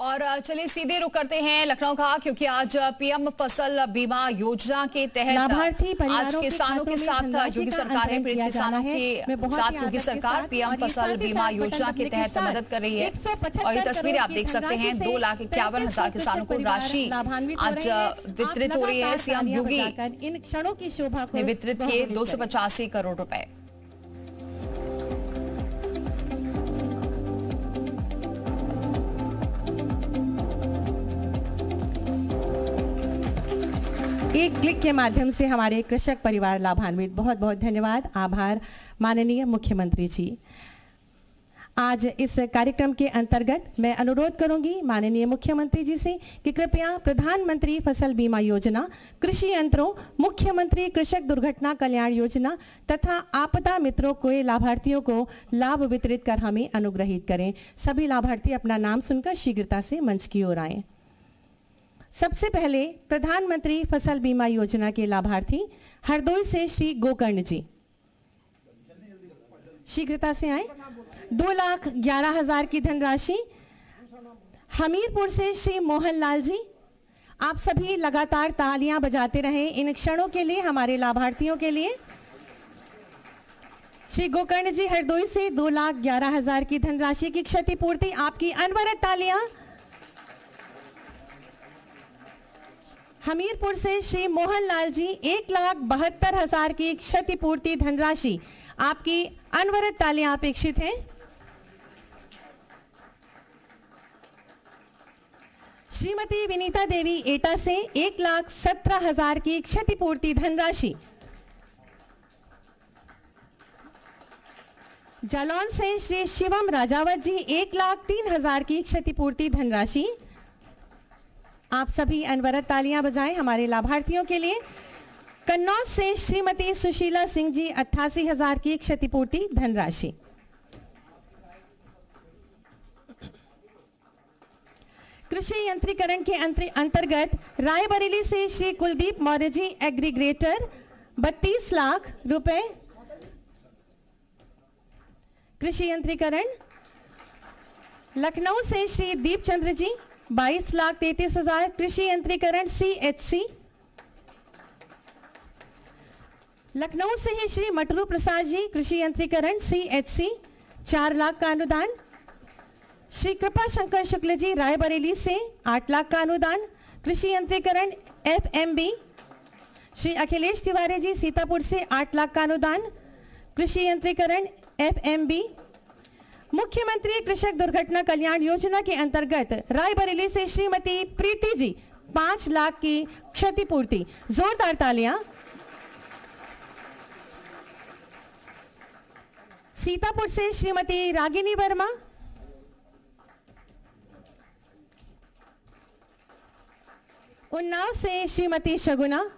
और चलिए सीधे रुक करते हैं लखनऊ का, क्योंकि आज पीएम फसल बीमा योजना के तहत आज किसानों के साथ योगी सरकार है, पीड़ित किसानों के साथ योगी सरकार पीएम फसल बीमा योजना के तहत मदद कर रही है। और ये तस्वीरें आप देख सकते हैं, 2,51,000 किसानों को राशि आज वितरित हो रही है। सीएम योगी इन क्षणों की शोभा ने वितरित किए 285 करोड़ रुपए। एक क्लिक के माध्यम से हमारे कृषक परिवार लाभान्वित। बहुत बहुत धन्यवाद, आभार माननीय मुख्यमंत्री जी। आज इस कार्यक्रम के अंतर्गत मैं अनुरोध करूंगी माननीय मुख्यमंत्री जी से कि कृपया प्रधानमंत्री फसल बीमा योजना, कृषि यंत्रों, मुख्यमंत्री कृषक दुर्घटना कल्याण योजना तथा आपदा मित्रों के लाभार्थियों को लाभ वितरित कर हमें अनुग्रहित करें। सभी लाभार्थी अपना नाम सुनकर शीघ्रता से मंच की ओर आएं। सबसे पहले प्रधानमंत्री फसल बीमा योजना के लाभार्थी हरदोई से श्री गोकर्ण जी, शीघ्रता से आए। 2,11,000 की धनराशि। हमीरपुर से श्री मोहन लाल जी, आप सभी लगातार तालियां बजाते रहें इन क्षणों के लिए, हमारे लाभार्थियों के लिए। श्री गोकर्ण जी हरदोई से 2,11,000 की धनराशि की क्षतिपूर्ति, आपकी अनवरत तालियां। हमीरपुर से श्री मोहन लाल जी 1,72,000 की क्षतिपूर्ति धनराशि, आपकी अनवरत तालियां अपेक्षित हैं। श्रीमती विनीता देवी एटा से 1,17,000 की क्षतिपूर्ति धनराशि। जालौन से श्री शिवम राजावत जी 1,03,000 की क्षतिपूर्ति धनराशि, आप सभी अनवरत तालियां बजाएं हमारे लाभार्थियों के लिए। कन्नौज से श्रीमती सुशीला सिंह जी 88,000 की क्षतिपूर्ति धनराशि। कृषि यंत्रीकरण के अंतर्गत रायबरेली से श्री कुलदीप मौर्य जी एग्रीग्रेटर 32 लाख रुपए कृषि यंत्रीकरण। लखनऊ से श्री दीपचंद्र जी 22,33,000 कृषि यंत्रीकरण CHC। लखनऊ से ही श्री मटरू प्रसाद जी कृषि यंत्रीकरण CHC 4 लाख का अनुदान। श्री कृपा शंकर शुक्ल जी रायबरेली से 8 लाख का अनुदान कृषि यंत्रीकरण FMB। श्री अखिलेश तिवारी जी सीतापुर से 8 लाख का अनुदान कृषि यंत्रीकरण FMB। मुख्यमंत्री कृषक दुर्घटना कल्याण योजना के अंतर्गत रायबरेली से श्रीमती प्रीति जी 5 लाख की क्षतिपूर्ति, जोरदार तालियां। सीतापुर से श्रीमती रागिनी वर्मा, उन्नाव से श्रीमती शगुना,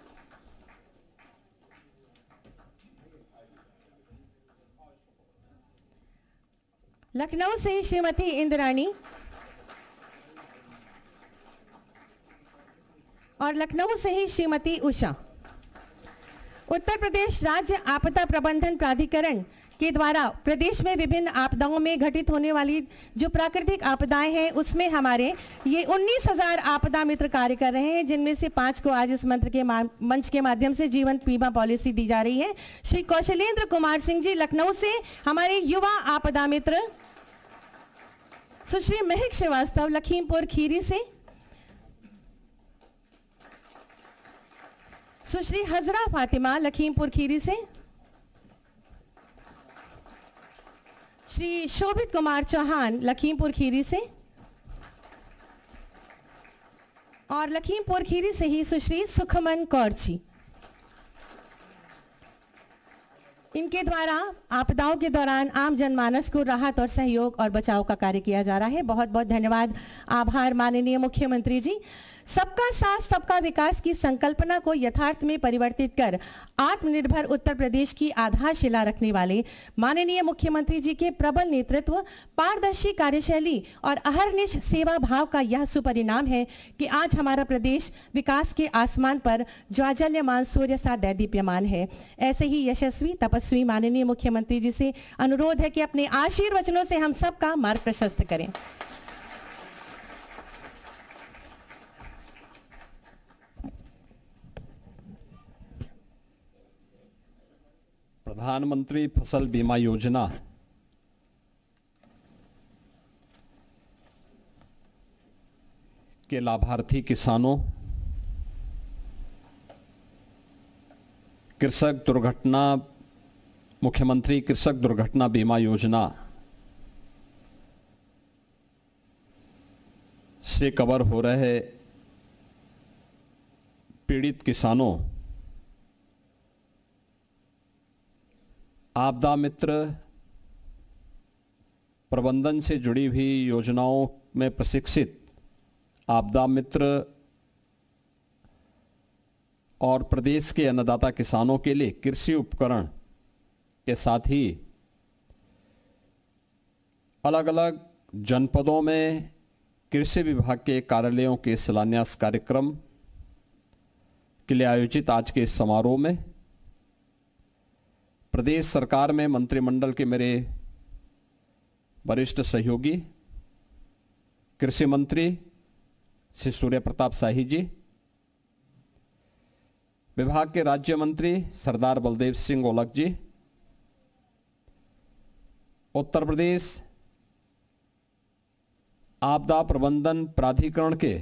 लखनऊ से श्रीमती इंद्राणी और लखनऊ से ही श्रीमती उषा। उत्तर प्रदेश राज्य आपदा प्रबंधन प्राधिकरण के द्वारा प्रदेश में विभिन्न आपदाओं में घटित होने वाली जो प्राकृतिक आपदाएं हैं, उसमें हमारे ये 19,000 आपदा मित्र कार्य कर रहे हैं, जिनमें से 5 को आज इस मंच के माध्यम से जीवन बीमा पॉलिसी दी जा रही है। श्री कौशलेंद्र कुमार सिंह जी लखनऊ से हमारे युवा आपदा मित्र। सुश्री महक श्रीवास्तव लखीमपुर खीरी से। सुश्री हजरा फातिमा लखीमपुर खीरी से। श्री शोभित कुमार चौहान लखीमपुर खीरी से और लखीमपुर खीरी से ही सुश्री सुखमन कौर जी। इनके द्वारा आपदाओं के दौरान आम जनमानस को राहत और सहयोग और बचाव का कार्य किया जा रहा है। बहुत बहुत धन्यवाद, आभार माननीय मुख्यमंत्री जी। सबका साथ सबका विकास की संकल्पना को यथार्थ में परिवर्तित कर आत्मनिर्भर उत्तर प्रदेश की आधारशिला रखने वाले माननीय मुख्यमंत्री जी के प्रबल नेतृत्व, पारदर्शी कार्यशैली और अहर्निश सेवा भाव का यह सुपरिणाम है कि आज हमारा प्रदेश विकास के आसमान पर ज्वाजल्यमान सूर्य सा दैदीप्यमान है। ऐसे ही यशस्वी तपस्वी माननीय मुख्यमंत्री जी से अनुरोध है कि अपने आशीर्वचनों से हम सबका मार्ग प्रशस्त करें। प्रधानमंत्री फसल बीमा योजना के लाभार्थी किसानों, कृषक दुर्घटना मुख्यमंत्री कृषक दुर्घटना बीमा योजना से कवर हो रहे पीड़ित किसानों, आपदा मित्र प्रबंधन से जुड़ी हुई योजनाओं में प्रशिक्षित आपदा मित्र और प्रदेश के अन्नदाता किसानों के लिए कृषि उपकरण के साथ ही अलग अलग जनपदों में कृषि विभाग के कार्यालयों के शिलान्यास कार्यक्रम के लिए आयोजित आज के इस समारोह में प्रदेश सरकार में मंत्रिमंडल के मेरे वरिष्ठ सहयोगी कृषि मंत्री श्री सूर्य प्रताप शाही जी, विभाग के राज्य मंत्री सरदार बलदेव सिंह ओलख जी, उत्तर प्रदेश आपदा प्रबंधन प्राधिकरण के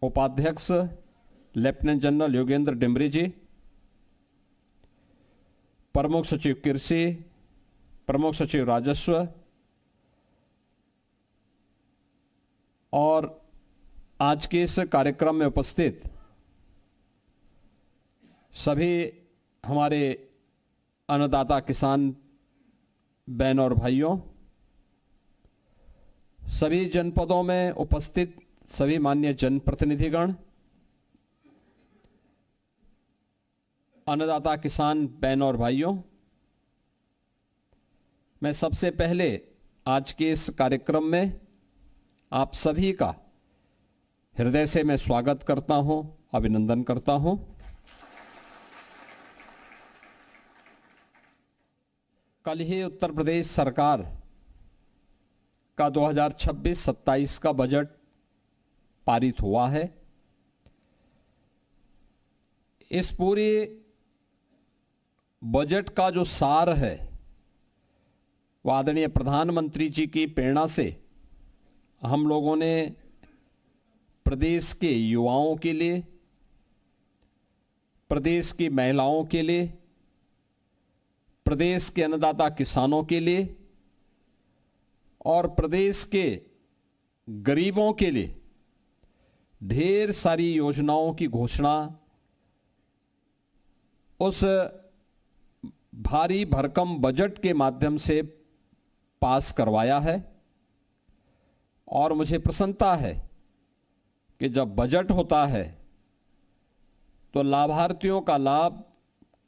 उपाध्यक्ष लेफ्टिनेंट जनरल योगेंद्र डिमरी जी, प्रमुख सचिव कृषि, प्रमुख सचिव राजस्व और आज के इस कार्यक्रम में उपस्थित सभी हमारे अन्नदाता किसान बहन और भाइयों, सभी जनपदों में उपस्थित सभी माननीय जनप्रतिनिधिगण, अन्नदाता किसान बहन और भाइयों, मैं सबसे पहले आज के इस कार्यक्रम में आप सभी का हृदय से मैं स्वागत करता हूं, अभिनंदन करता हूं। कल ही उत्तर प्रदेश सरकार का 2026-27 का बजट पारित हुआ है। इस पूरे बजट का जो सार है वो आदरणीय प्रधानमंत्री जी की प्रेरणा से हम लोगों ने प्रदेश के युवाओं के लिए, प्रदेश की महिलाओं के लिए, प्रदेश के अन्नदाता किसानों के लिए और प्रदेश के गरीबों के लिए ढेर सारी योजनाओं की घोषणा उस भारी भरकम बजट के माध्यम से पास करवाया है। और मुझे प्रसन्नता है कि जब बजट होता है तो लाभार्थियों का लाभ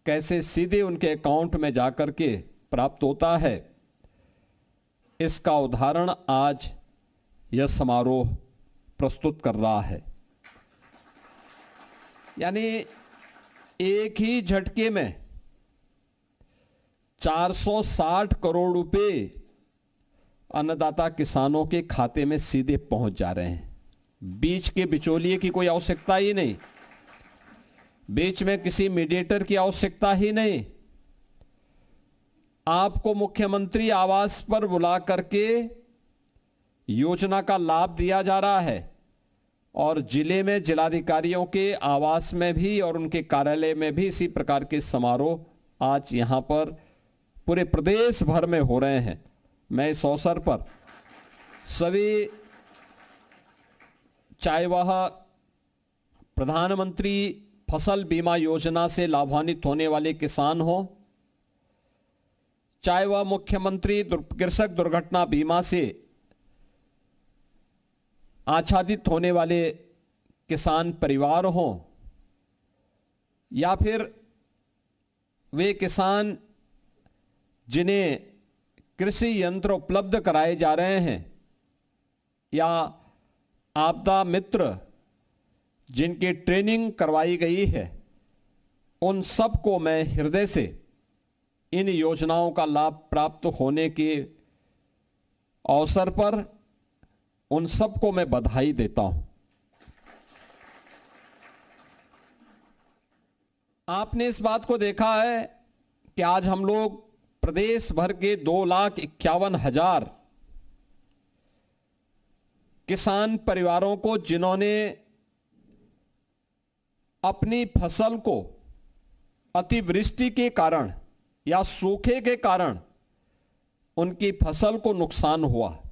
कैसे सीधे उनके अकाउंट में जाकर के प्राप्त होता है, इसका उदाहरण आज यह समारोह प्रस्तुत कर रहा है। यानी एक ही झटके में 460 करोड़ रुपए अन्नदाता किसानों के खाते में सीधे पहुंच जा रहे हैं। बीच के बिचौलिए की कोई आवश्यकता ही नहीं, बीच में किसी मीडिएटर की आवश्यकता ही नहीं। आपको मुख्यमंत्री आवास पर बुला करके योजना का लाभ दिया जा रहा है और जिले में जिलाधिकारियों के आवास में भी और उनके कार्यालय में भी इसी प्रकार के समारोह आज यहां पर पूरे प्रदेश भर में हो रहे हैं। मैं इस अवसर पर सभी, चाहे वह प्रधानमंत्री फसल बीमा योजना से लाभान्वित होने वाले किसान हो, चाहे वह मुख्यमंत्री कृषक दुर्घटना बीमा से आच्छादित होने वाले किसान परिवार हो, या फिर वे किसान जिन्हें कृषि यंत्र उपलब्ध कराए जा रहे हैं, या आपदा मित्र जिनकी ट्रेनिंग करवाई गई है, उन सबको मैं हृदय से इन योजनाओं का लाभ प्राप्त होने के अवसर पर उन सबको मैं बधाई देता हूं। आपने इस बात को देखा है कि आज हम लोग प्रदेश भर के 2,51,000 किसान परिवारों को, जिन्होंने अपनी फसल को अतिवृष्टि के कारण या सूखे के कारण उनकी फसल को नुकसान हुआ,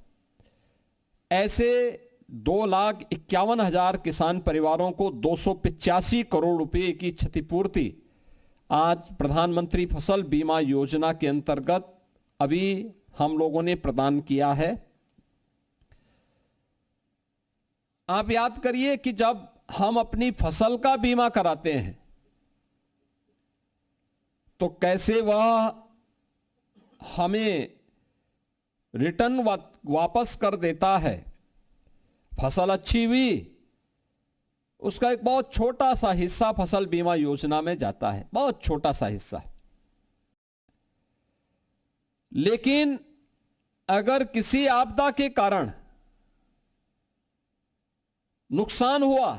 ऐसे 2,51,000 किसान परिवारों को 285 करोड़ रुपए की क्षतिपूर्ति आज प्रधानमंत्री फसल बीमा योजना के अंतर्गत अभी हम लोगों ने प्रदान किया है। आप याद करिए कि जब हम अपनी फसल का बीमा कराते हैं तो कैसे वह हमें रिटर्न वापस कर देता है। फसल अच्छी हुई, उसका एक बहुत छोटा सा हिस्सा फसल बीमा योजना में जाता है, बहुत छोटा सा हिस्सा। लेकिन अगर किसी आपदा के कारण नुकसान हुआ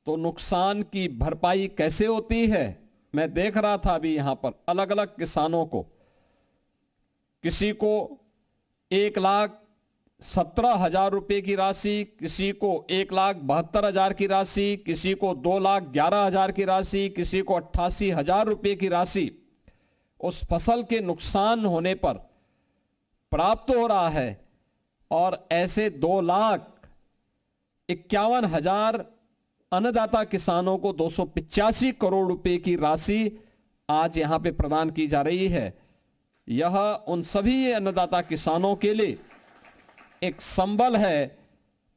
तो नुकसान की भरपाई कैसे होती है। मैं देख रहा था अभी यहां पर अलग अलग किसानों को, किसी को 1,17,000 रुपए की राशि, किसी को 1,72,000 की राशि, किसी को 2,11,000 की राशि, किसी को 88,000 रुपए की राशि उस फसल के नुकसान होने पर प्राप्त हो रहा है। और ऐसे 2,51,000 अन्नदाता किसानों को 285 करोड़ रुपए की राशि आज यहां पे प्रदान की जा रही है। यह उन सभी अन्नदाता किसानों के लिए एक संबल है।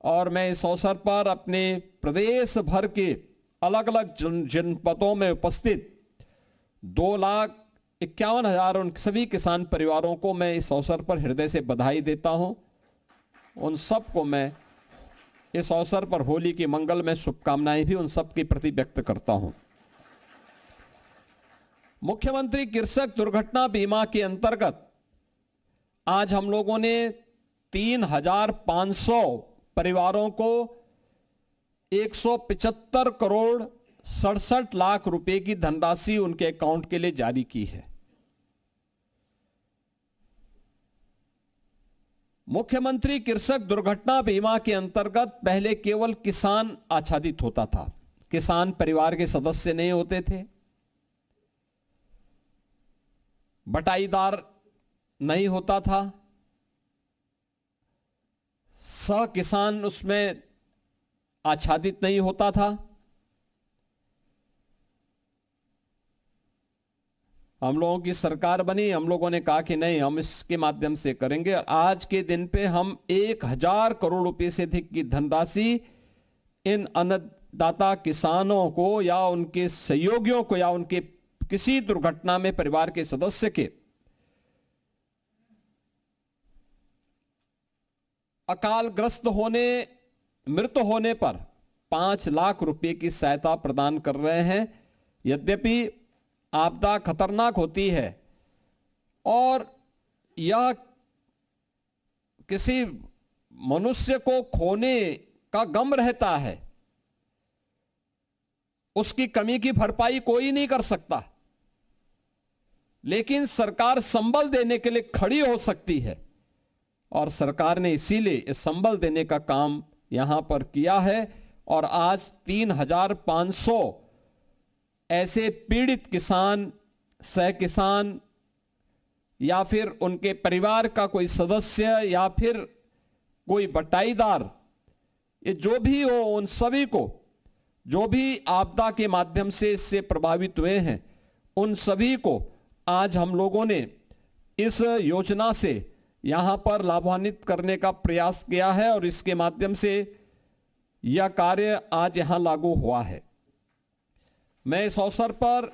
और मैं इस अवसर पर अपने प्रदेश भर के अलग अलग जनपदों में उपस्थित 2,51,000 उन सभी किसान परिवारों को मैं इस अवसर पर हृदय से बधाई देता हूं। उन सबको मैं इस अवसर पर होली की मंगल में शुभकामनाएं भी उन सबके प्रति व्यक्त करता हूं। मुख्यमंत्री कृषक दुर्घटना बीमा के अंतर्गत आज हम लोगों ने 3,500 परिवारों को 175 करोड़ 67 लाख रुपए की धनराशि उनके अकाउंट के लिए जारी की है। मुख्यमंत्री कृषक दुर्घटना बीमा के अंतर्गत पहले केवल किसान आच्छादित होता था, किसान परिवार के सदस्य नहीं होते थे, बटाईदार नहीं होता था, सह किसान उसमें आच्छादित नहीं होता था। हम लोगों की सरकार बनी, हम लोगों ने कहा कि नहीं, हम इसके माध्यम से करेंगे। आज के दिन पे हम 1,000 करोड़ रुपए से अधिक की धनराशि इन अन्नदाता किसानों को या उनके सहयोगियों को या उनके किसी दुर्घटना में परिवार के सदस्य के अकालग्रस्त होने, मृत होने पर 5 लाख रुपए की सहायता प्रदान कर रहे हैं। यद्यपि आपदा खतरनाक होती है और यह किसी मनुष्य को खोने का गम रहता है, उसकी कमी की भरपाई कोई नहीं कर सकता, लेकिन सरकार संबल देने के लिए खड़ी हो सकती है। और सरकार ने इसीलिए इस संबल देने का काम यहां पर किया है। और आज 3,500 ऐसे पीड़ित किसान, सह किसान या फिर उनके परिवार का कोई सदस्य या फिर कोई बटाईदार, ये जो भी हो, उन सभी को जो भी आपदा के माध्यम से इससे प्रभावित हुए हैं, उन सभी को आज हम लोगों ने इस योजना से यहां पर लाभान्वित करने का प्रयास किया है और इसके माध्यम से यह कार्य आज यहां लागू हुआ है। मैं इस अवसर पर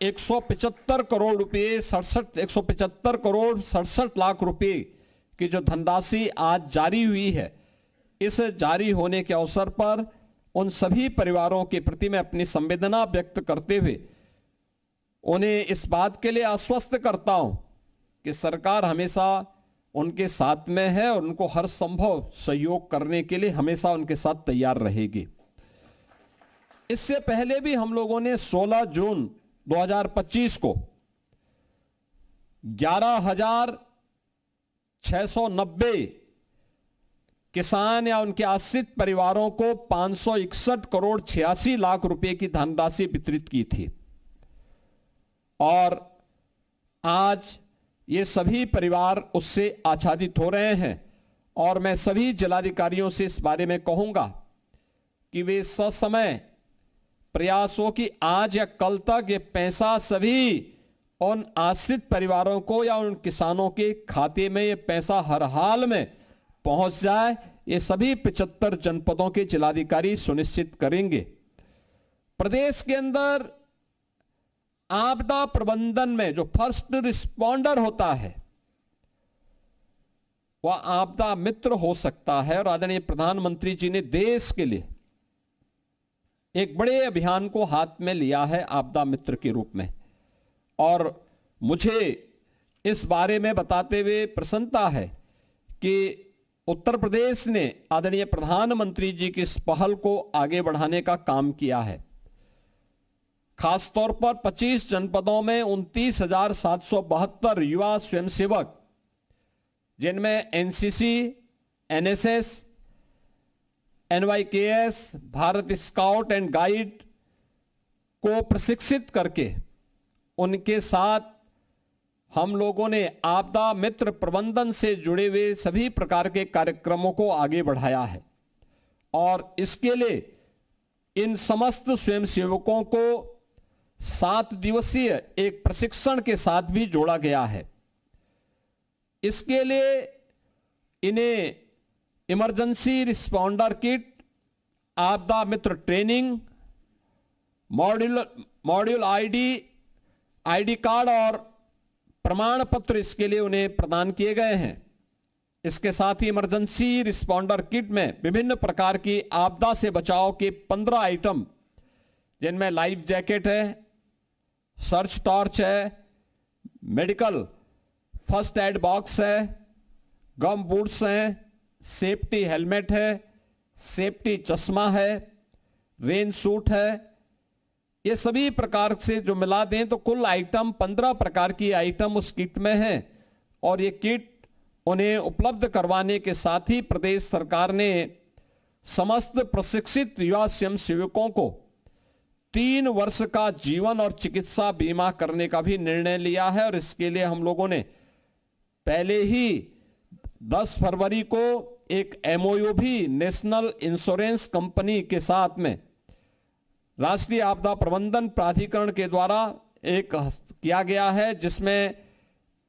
175 करोड़ रुपए 175 करोड़ 67 लाख रुपए की जो धनराशि आज जारी हुई है, इस जारी होने के अवसर पर उन सभी परिवारों के प्रति मैं अपनी संवेदना व्यक्त करते हुए उन्हें इस बात के लिए आश्वस्त करता हूं कि सरकार हमेशा उनके साथ में है और उनको हर संभव सहयोग करने के लिए हमेशा उनके साथ तैयार रहेगी। इससे पहले भी हम लोगों ने 16 जून 2025 को 11,690 किसान या उनके आश्रित परिवारों को 561 करोड़ 86 लाख रुपए की धनराशि वितरित की थी। और आज ये सभी परिवार उससे आच्छादित हो रहे हैं। और मैं सभी जिलाधिकारियों से इस बारे में कहूंगा कि वे ससमय प्रयासों की आज या कल तक ये पैसा सभी उन आश्रित परिवारों को या उन किसानों के खाते में ये पैसा हर हाल में पहुंच जाए, ये सभी 75 जनपदों के जिलाधिकारी सुनिश्चित करेंगे। प्रदेश के अंदर आपदा प्रबंधन में जो फर्स्ट रिस्पॉन्डर होता है वह आपदा मित्र हो सकता है। और आदरणीय प्रधानमंत्री जी ने देश के लिए एक बड़े अभियान को हाथ में लिया है आपदा मित्र के रूप में। और मुझे इस बारे में बताते हुए प्रसन्नता है कि उत्तर प्रदेश ने आदरणीय प्रधानमंत्री जी की इस पहल को आगे बढ़ाने का काम किया है। खासतौर पर 25 जनपदों में 29,772 युवा स्वयंसेवक, जिनमें NCC, NSS, NYKS, Bharat scout and guide को प्रशिक्षित करके उनके साथ हम लोगों ने आपदा मित्र प्रबंधन से जुड़े हुए सभी प्रकार के कार्यक्रमों को आगे बढ़ाया है। और इसके लिए इन समस्त स्वयंसेवकों को 7 दिवसीय एक प्रशिक्षण के साथ भी जोड़ा गया है। इसके लिए इन्हें इमरजेंसी रिस्पॉन्डर किट, आपदा मित्र ट्रेनिंग, मॉड्यूल आईडी कार्ड और प्रमाण पत्र इसके लिए उन्हें प्रदान किए गए हैं। इसके साथ ही इमरजेंसी रिस्पॉन्डर किट में विभिन्न प्रकार की आपदा से बचाव के 15 आइटम, जिनमें लाइफ जैकेट है, सर्च टॉर्च है, मेडिकल फर्स्ट एड बॉक्स है, गम बूट्स हैं, सेफ्टी हेलमेट है, सेफ्टी चश्मा है, रेन सूट है, ये सभी प्रकार से जो मिला दें तो कुल आइटम 15 प्रकार की आइटम उस किट में हैं। और ये किट उन्हें उपलब्ध करवाने के साथ ही प्रदेश सरकार ने समस्त प्रशिक्षित युवा स्वयंसेवकों को 3 वर्ष का जीवन और चिकित्सा बीमा करने का भी निर्णय लिया है। और इसके लिए हम लोगों ने पहले ही 10 फरवरी को एक एमओयू भी नेशनल इंश्योरेंस कंपनी के साथ में राष्ट्रीय आपदा प्रबंधन प्राधिकरण के द्वारा एक किया गया है, जिसमें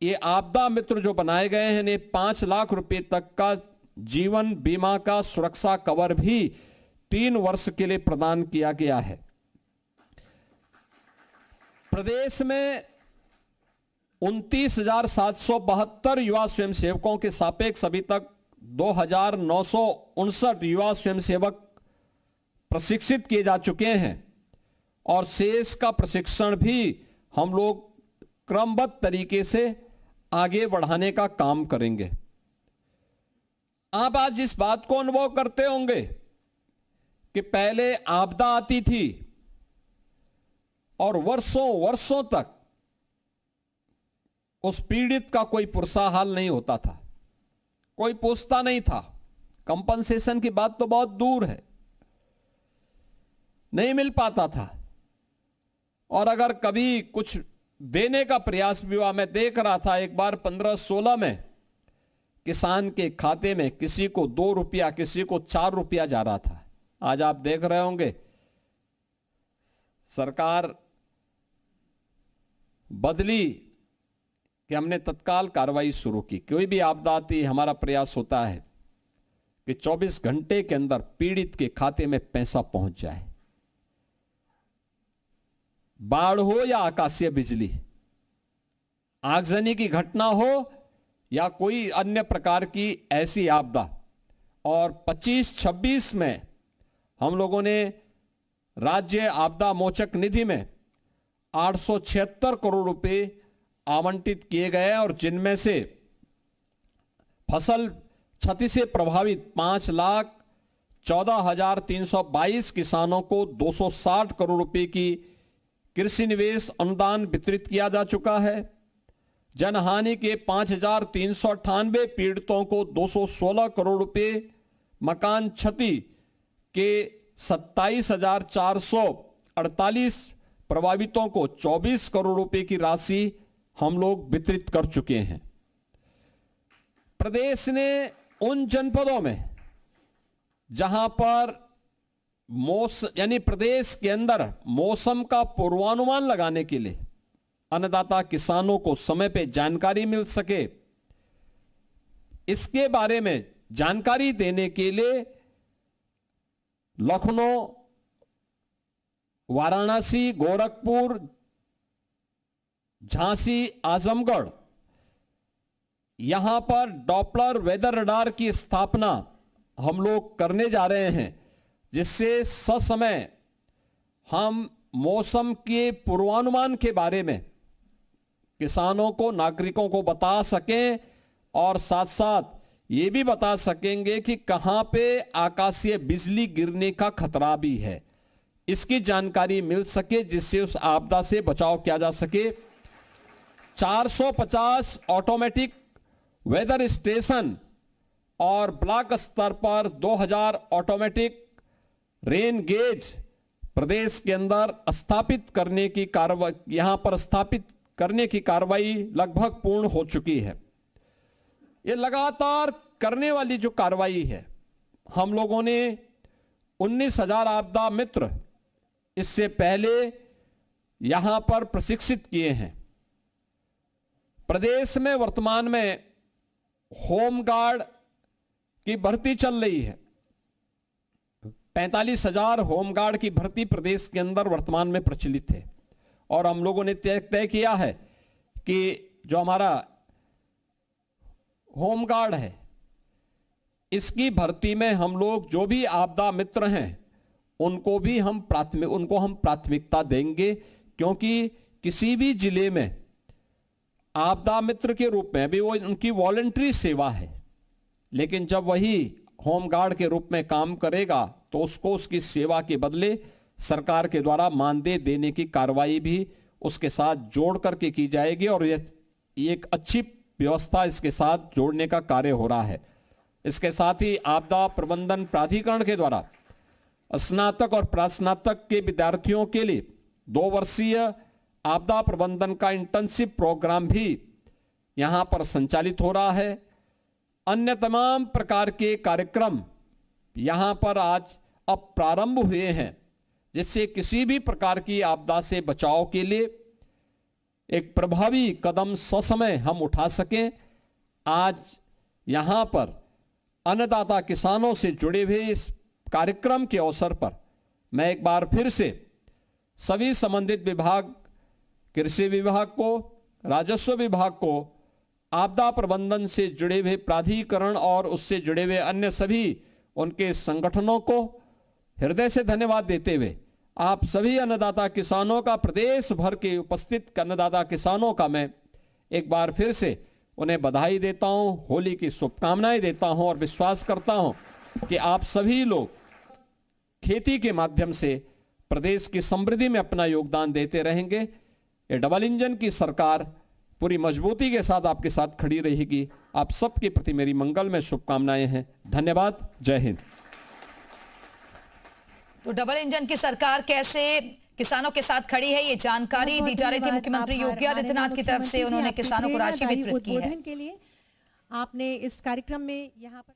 ये आपदा मित्र जो बनाए गए हैं ने 5 लाख रुपए तक का जीवन बीमा का सुरक्षा कवर भी 3 वर्ष के लिए प्रदान किया गया है। प्रदेश में 29,772 युवा स्वयंसेवकों के सापेक्ष अभी तक 2,959 युवा स्वयंसेवक प्रशिक्षित किए जा चुके हैं। और शेष का प्रशिक्षण भी हम लोग क्रमबद्ध तरीके से आगे बढ़ाने का काम करेंगे। आप आज इस बात को अनुभव करते होंगे कि पहले आपदा आती थी और वर्षों वर्षों तक उस पीड़ित का कोई पुरसा हाल नहीं होता था, कोई पूछता नहीं था। कंपनसेशन की बात तो बहुत दूर है, नहीं मिल पाता था। और अगर कभी कुछ देने का प्रयास भी हुआ, मैं देख रहा था एक बार 15-16 में किसान के खाते में किसी को 2 रुपया, किसी को 4 रुपया जा रहा था। आज आप देख रहे होंगे सरकार बदली कि हमने तत्काल कार्रवाई शुरू की। कोई भी आपदा आती है, हमारा प्रयास होता है कि 24 घंटे के अंदर पीड़ित के खाते में पैसा पहुंच जाए। बाढ़ हो या आकाशीय बिजली, आगजनी की घटना हो या कोई अन्य प्रकार की ऐसी आपदा। और 25-26 में हम लोगों ने राज्य आपदा मोचक निधि में 876 करोड़ रुपए आवंटित किए गए और जिनमें से फसल क्षति से प्रभावित 5,14,322 किसानों को 260 करोड़ रुपए की कृषि निवेश अनुदान वितरित किया जा चुका है। जनहानि के 5,398 पीड़ितों को 216 करोड़ रुपए, मकान क्षति के 27,448 प्रभावितों को 24 करोड़ रुपए की राशि हम लोग वितरित कर चुके हैं। प्रदेश ने उन जनपदों में जहां पर यानी प्रदेश के अंदर मौसम का पूर्वानुमान लगाने के लिए अन्नदाता किसानों को समय पे जानकारी मिल सके, इसके बारे में जानकारी देने के लिए लखनऊ, वाराणसी, गोरखपुर, झांसी, आजमगढ़, यहां पर डॉपलर वेदर रडार की स्थापना हम लोग करने जा रहे हैं, जिससे ससमय हम मौसम के पूर्वानुमान के बारे में किसानों को, नागरिकों को बता सकें और साथ साथ ये भी बता सकेंगे कि कहां पे आकाशीय बिजली गिरने का खतरा भी है, इसकी जानकारी मिल सके, जिससे उस आपदा से बचाव किया जा सके। 450 ऑटोमेटिक वेदर स्टेशन और ब्लॉक स्तर पर 2000 ऑटोमेटिक रेन गेज प्रदेश के अंदर स्थापित करने की कार्रवाई, यहां पर स्थापित करने की कार्रवाई लगभग पूर्ण हो चुकी है। ये लगातार करने वाली जो कार्रवाई है, हम लोगों ने 19,000 आपदा मित्र इससे पहले यहां पर प्रशिक्षित किए हैं। प्रदेश में वर्तमान में होमगार्ड की भर्ती चल रही है। 45,000 होमगार्ड की भर्ती प्रदेश के अंदर वर्तमान में प्रचलित है और हम लोगों ने तय किया है कि जो हमारा होमगार्ड है, इसकी भर्ती में हम लोग जो भी आपदा मित्र हैं उनको हम प्राथमिकता देंगे, क्योंकि किसी भी जिले में आपदा मित्र के रूप में भी वो उनकी वॉलंटरी सेवा है, लेकिन जब वही होमगार्ड के रूप में काम करेगा तो उसको उसकी सेवा के बदले सरकार के द्वारा मानदेय देने की कार्रवाई भी उसके साथ जोड़ करके की जाएगी और यह एक अच्छी व्यवस्था इसके साथ जोड़ने का कार्य हो रहा है। इसके साथ ही आपदा प्रबंधन प्राधिकरण के द्वारा स्नातक और प्रास्नातक के विद्यार्थियों के लिए 2 वर्षीय आपदा प्रबंधन का इंटर्नशिप प्रोग्राम भी यहां पर संचालित हो रहा है। अन्य तमाम प्रकार के कार्यक्रम यहां पर आज अब प्रारंभ हुए हैं, जिससे किसी भी प्रकार की आपदा से बचाव के लिए एक प्रभावी कदम ससमय हम उठा सकें। आज यहां पर अन्नदाता किसानों से जुड़े हुए इस कार्यक्रम के अवसर पर मैं एक बार फिर से सभी संबंधित विभाग, कृषि विभाग को, राजस्व विभाग को, आपदा प्रबंधन से जुड़े हुए प्राधिकरण और उससे जुड़े हुए अन्य सभी उनके संगठनों को हृदय से धन्यवाद देते हुए आप सभी अन्नदाता किसानों का, प्रदेश भर के उपस्थित अन्नदाता किसानों का मैं एक बार फिर से उन्हें बधाई देता हूं, होली की शुभकामनाएं देता हूं और विश्वास करता हूं कि आप सभी लोग खेती के माध्यम से प्रदेश की समृद्धि में अपना योगदान देते रहेंगे। ये डबल इंजन की सरकार पूरी मजबूती के साथ आपके साथ खड़ी रहेगी। आप सबके प्रति मेरी मंगल में शुभकामनाएं हैं। धन्यवाद। जय हिंद। तो डबल इंजन की सरकार कैसे किसानों के साथ खड़ी है, ये जानकारी दी जा रही थी मुख्यमंत्री योगी आदित्यनाथ की तरफ से। उन्होंने किसानों को राशि वितरित की है। आपने इस कार्यक्रम में यहाँ पर